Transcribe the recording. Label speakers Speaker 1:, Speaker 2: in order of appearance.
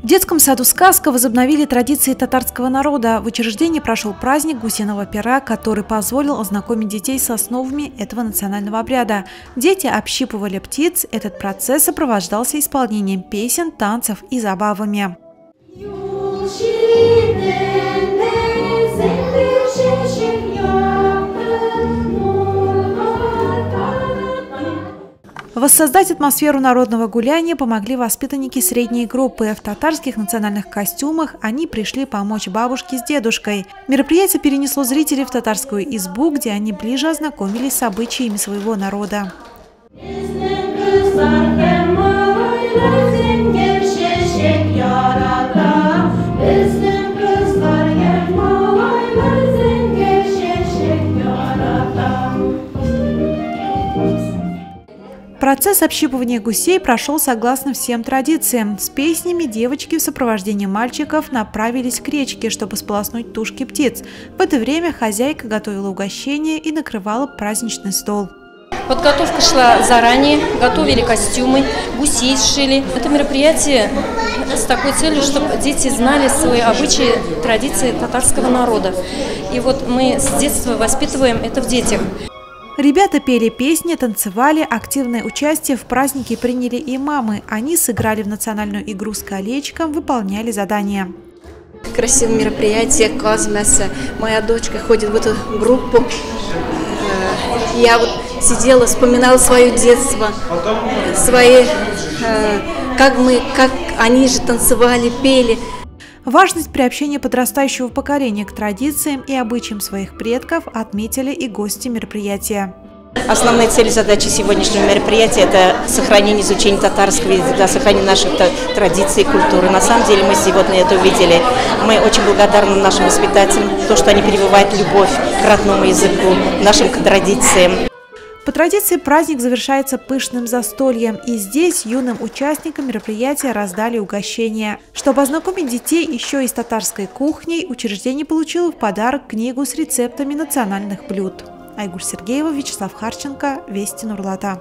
Speaker 1: В детском саду «Сказка» возобновили традиции татарского народа. В учреждении прошел праздник гусиного пера, который позволил ознакомить детей с основами этого национального обряда. Дети общипывали птиц. Этот процесс сопровождался исполнением песен, танцев и забавами. Воссоздать атмосферу народного гуляния помогли воспитанники средней группы. В татарских национальных костюмах они пришли помочь бабушке с дедушкой. Мероприятие перенесло зрителей в татарскую избу, где они ближе ознакомились с обычаями своего народа. Процесс общипывания гусей прошел согласно всем традициям. С песнями девочки в сопровождении мальчиков направились к речке, чтобы сполоснуть тушки птиц. В это время хозяйка готовила угощение и накрывала праздничный стол.
Speaker 2: Подготовка шла заранее, готовили костюмы, гусей сшили. Это мероприятие с такой целью, чтобы дети знали свои обычаи, традиции татарского народа. И вот мы с детства воспитываем это в детях.
Speaker 1: Ребята пели песни, танцевали, активное участие в празднике приняли и мамы. Они сыграли в национальную игру с колечком, выполняли задания.
Speaker 3: Красивое мероприятие, класс. Моя дочка ходит в эту группу. Я вот сидела, вспоминала свое детство, как они же танцевали, пели.
Speaker 1: Важность приобщения подрастающего поколения к традициям и обычаям своих предков отметили и гости мероприятия.
Speaker 4: Основная цель и задача сегодняшнего мероприятия – это сохранение, изучение татарского языка, сохранение наших традиций и культуры. На самом деле мы сегодня это увидели. Мы очень благодарны нашим воспитателям, то, что они прививают любовь к родному языку, нашим традициям.
Speaker 1: По традиции праздник завершается пышным застольем, и здесь юным участникам мероприятия раздали угощения. Чтобы ознакомить детей еще и с татарской кухней, учреждение получило в подарок книгу с рецептами национальных блюд. Айгуль Сергеева, Вячеслав Харченко, Вести Нурлата.